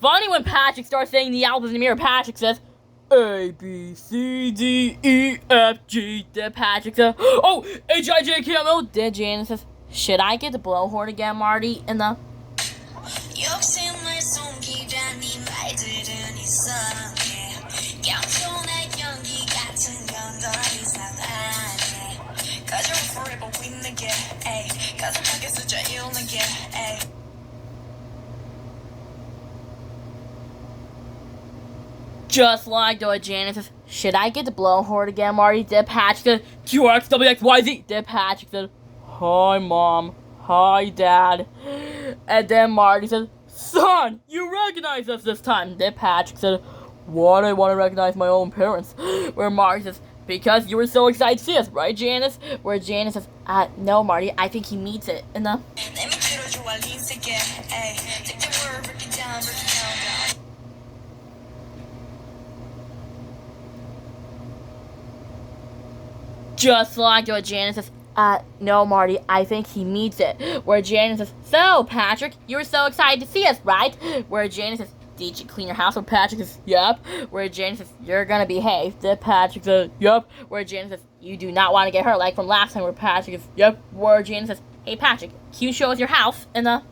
funny when Patrick starts saying the alphabet in the mirror. Patrick says, A, B, C, D, E, F, G. Then Patrick says, oh, H, I, J, K, L, M, N. Then Janice says, should I get the blowhorn again, Marty? In the... Just like the Janice says, should I get the blowhorn again, Marty? Then Patrick said, QX, WXYZ. Then Patrick said, hi, Mom. Hi, Dad. And then Marty said, son, you recognize us this time. Then Patrick said, why do I want to recognize my own parents? Where Marty says, because you were so excited to see us, right, Janice? Where Janice says, no, Marty, I think he meets it. And the... Just like what Janice says, no, Marty, I think he meets it. Where Janice says, so, Patrick, you were so excited to see us, right? Where Janice says, did you clean your house? Where Patrick says, yep. Where Janice says, you're gonna behave. Then Patrick says, yep. Where Janice says, you do not want to get hurt, like from last time. Where Patrick says, yep. Where Janice says, hey, Patrick, can you show us your house? And the...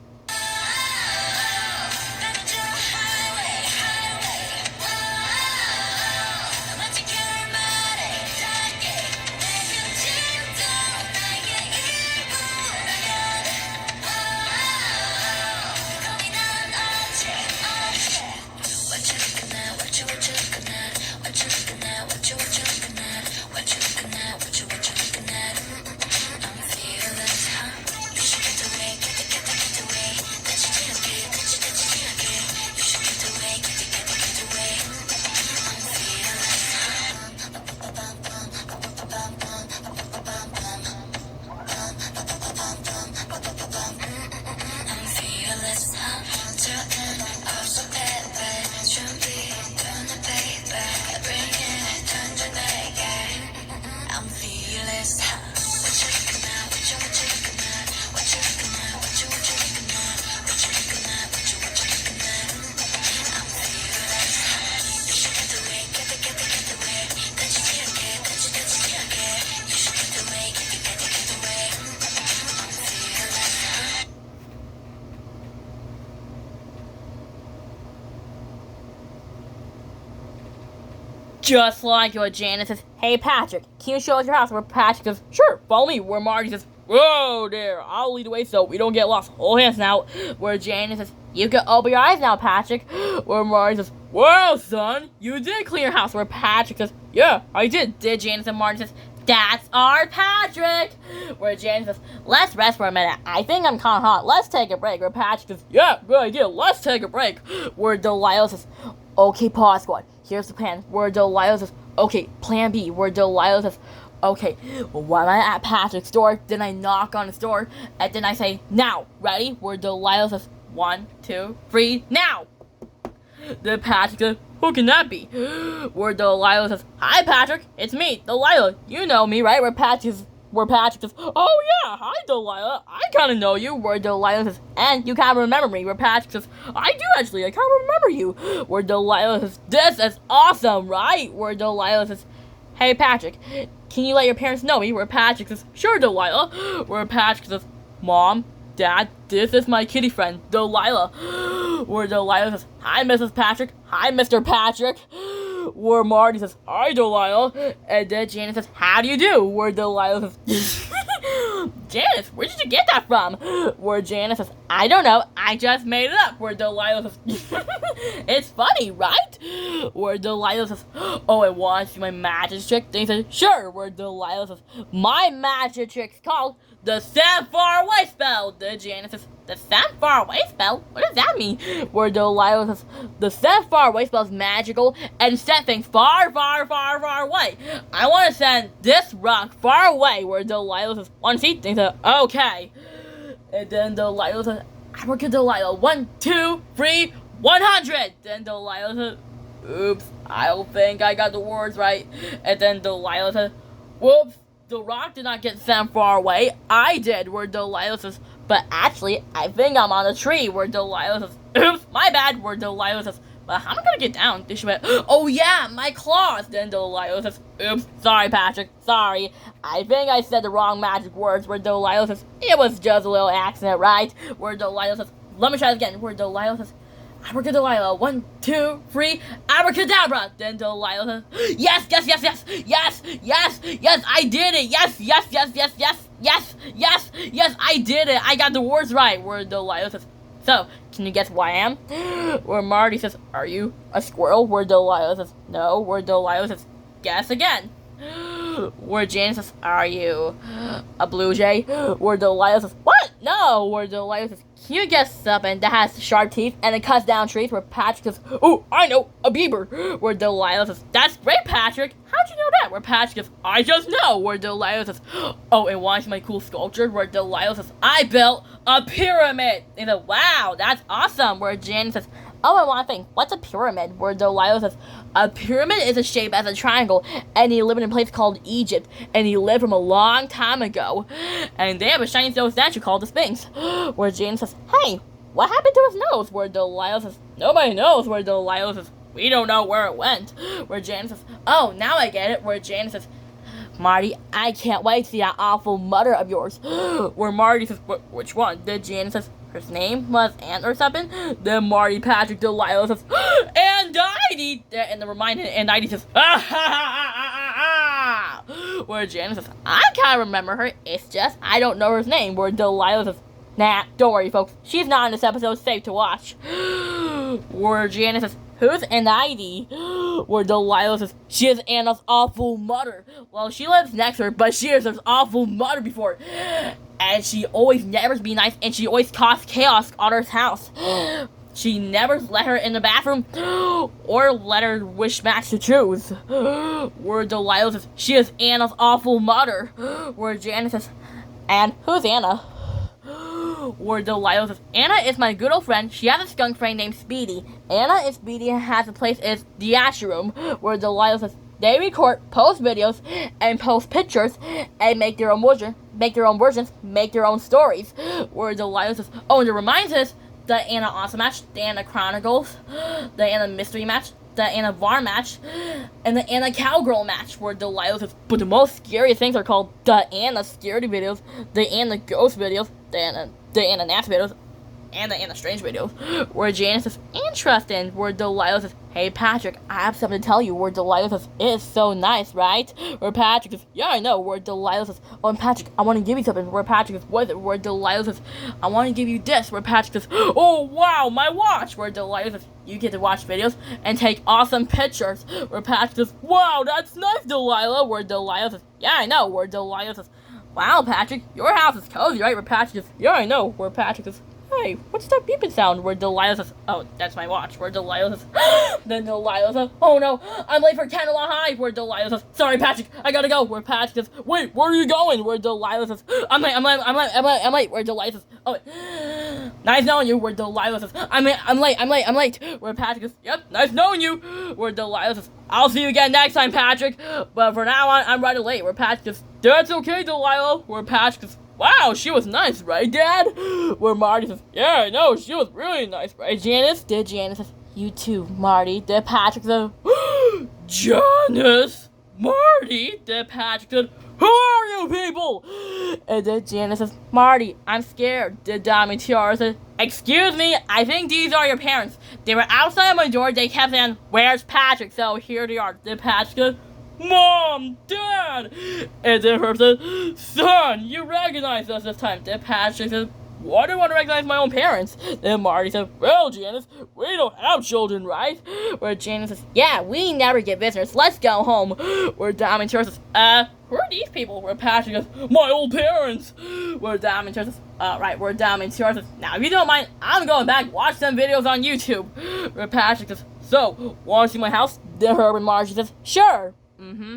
Just like what Janice says, hey, Patrick, can you show us your house? Where Patrick says, sure, follow me. Where Marty says, whoa there, I'll lead the way so we don't get lost. Hold hands now. Where Janice says, you can open your eyes now, Patrick. Where Marty says, well, son, you did clean your house. Where Patrick says, yeah, I did. Did Janice? And Marty says, that's our Patrick. Where Janice says, let's rest for a minute. I think I'm kind of hot. Let's take a break. Where Patrick says, yeah, good idea. Let's take a break. Where Delilah says, okay, pause squad. Here's the plan. Where Delilah says, okay, plan B. Where Delilah says, okay, when I'm at Patrick's door, then I knock on his door, and then I say, now, ready? Where Delilah says, 1, 2, 3, now! Then Patrick says, who can that be? Where Delilah says, hi, Patrick, it's me, Delilah. You know me, right? Where Patrick says, oh yeah, hi, Delilah, I kind of know you. Where Delilah says, and you kind of remember me. Where Patrick says, I do actually, I kind of remember you. Where Delilah says, this is awesome, right? Where Delilah says, hey, Patrick, can you let your parents know me? Where Patrick says, sure, Delilah. Where Patrick says, Mom, Dad, this is my kitty friend, Delilah. Where Delilah says, hi, Mrs. Patrick. Hi, Mr. Patrick. Where Marty says, hi, Delilah. And then Janice says, how do you do? Where Delilah says, Janice, where did you get that from? Where Janice says, I don't know, I just made it up. Where Delilah says, it's funny, right? Where Delilah says, oh, I want to see my magic trick. Then he says, sure. Where Delilah says, my magic trick's called the Stand Far Away spell. Then Janice says, the Stand Far Away spell? What does that mean? Where Delilah says, the Stand Far Away spell is magical and set things far, far, far, far away. I want to send this rock far away. Where Delilah says, want to see? Then he says, okay. And then Delilah says, I work at Delilah. 1, 2, 3, 100. Then Delilah says, oops, I don't think I got the words right. And then Delilah says, whoops, the rock did not get sent far away. I did. Where Delilah says, But actually, I think I'm on a tree, where Delilah says, oops, my bad, where Delilah says, but how am I gonna get down? Then she went, oh yeah, my claws. Then Delilah says, oops, sorry, Patrick, sorry. I think I said the wrong magic words, where Delilah says, it was just a little accident, right? Where Delilah says, let me try it again, where Delilah says, Abracadabra, 1, 2, 3, abracadabra. Then Delilah says, yes, yes, yes, yes, yes, yes, yes, I did it. Yes, yes, yes, yes, yes, yes, yes, yes, I did it. I got the words right. Where Delilah says, so, can you guess who I am? Where Marty says, are you a squirrel? Where Delilah says, no. Where Delilah says, guess again. Where Janice says, are you a blue jay? Where Delilah says, what? No. Where Delilah says, can you guess something that has sharp teeth and it cuts down trees? Where Patrick says, oh, I know, a beaver. Where Delilah says, that's great, Patrick. How'd you know that? Where Patrick says, I just know. Where Delilah says, oh, and why is my cool sculpture? Where Delilah says, I built a pyramid. They said, wow, that's awesome. Where Janice says, oh, and one thing, what's a pyramid? Where Delilah says, a pyramid is a shape as a triangle, and he lived in a place called Egypt, and he lived from a long time ago, and they have a shiny stone statue called the Sphinx. Where Jane says, hey, what happened to his nose? Where Delilah says, nobody knows. Where Delilah says, we don't know where it went. Where Jane says, oh, now I get it. Where Jane says, Marty, I can't wait to see that awful mother of yours. Where Marty says, which one? Then Jane says, her name was Ann or something. Then Marty, Patrick, Delilah says, Andiety! And the reminder, Andiety says, where Janice says, I can't remember her. It's just, I don't know her name. Where Delilah says, nah, don't worry, folks. She's not in this episode. Safe to watch. Where Janice says, who's Andiety? Where Delilah says, she is Anna's awful mother. Well, she lives next to her, but she is her awful mother before. And she always never be nice, and she always caused chaos on her house. She never let her in the bathroom, or let her wish match to choose. Where Delilah says, she is Anna's awful mother. Where Janice says, and who's Anna? Where Delilah says, Anna is my good old friend. She has a skunk friend named Speedy. Anna and Speedy has a place is the Asher Room. Where Delilah says, they record, post videos, and post pictures, and make their own versions, make their own stories. Where Delilah says, oh, and it reminds us, the Anna Awesome match, the Anna Chronicles, the Anna Mystery match, the Anna Var match, and the Anna Cowgirl match. Where Delilah says, but the most scary things are called the Anna Scaredy videos, the Anna Ghost videos, the Anna Nasty videos, and the Anna Strange videos. Where Janice says, interesting. Where Delilah says, hey Patrick, I have something to tell you. Where Delilah says, it's so nice, right? Where Patrick says, yeah, I know. Where Delilah says, oh, and Patrick, I want to give you something. Where Patrick says, what is it? Where Delilah says, I want to give you this. Where Patrick says, oh wow, my watch. Where Delilah says, you get to watch videos and take awesome pictures. Where Patrick says, wow, that's nice, Delilah. Where Delilah says, yeah, I know. Where Delilah says, wow, Patrick, your house is cozy, right? Where Patrick says, yeah, I know. Where Patrick says, hey, what's that beeping sound? Where Delilah says, oh, that's my watch. Where Delilah says, then Delilah says, oh no, I'm late for Candlelight High. Where Delilah says, sorry Patrick, I gotta go. Where Patrick says, wait, where are you going? Where Delilah says, I'm late. Where Delilah says, oh, nice knowing you. Where Delilah says, I'm late. Where Patrick says, yep, nice knowing you. Where Delilah says, I'll see you again next time, Patrick. But for now on, I'm running late. Where Patrick says, that's okay, Delilah. Where Patrick says, wow, she was nice, right, Dad? Where Marty says, yeah, I know, she was really nice, right, Janice? Did Janice says, you too, Marty. Did Patrick say, Janice? Marty? Did Patrick said, who are you people? And then Janice says, Marty, I'm scared. Did Diamond Tiara say, excuse me, I think these are your parents. They were outside my door, they kept saying, where's Patrick? So here they are. Did Patrick say, Mom, Dad! And then Herb said, son, you recognize us this time. Then Patrick said, why do I want to recognize my own parents? Then Marty said, well, Janice, we don't have children, right? Where Janice says, yeah, we never get visitors. Let's go home. Where Diamond Tiara says, who are these people? Where Patrick says, my old parents. Where Diamond Tiara says, right, where Diamond Tiara says, now, if you don't mind, I'm going back, watch some videos on YouTube. Where Patrick says, so, want to see my house? Then Herb and Margie says, sure. Mm-hmm.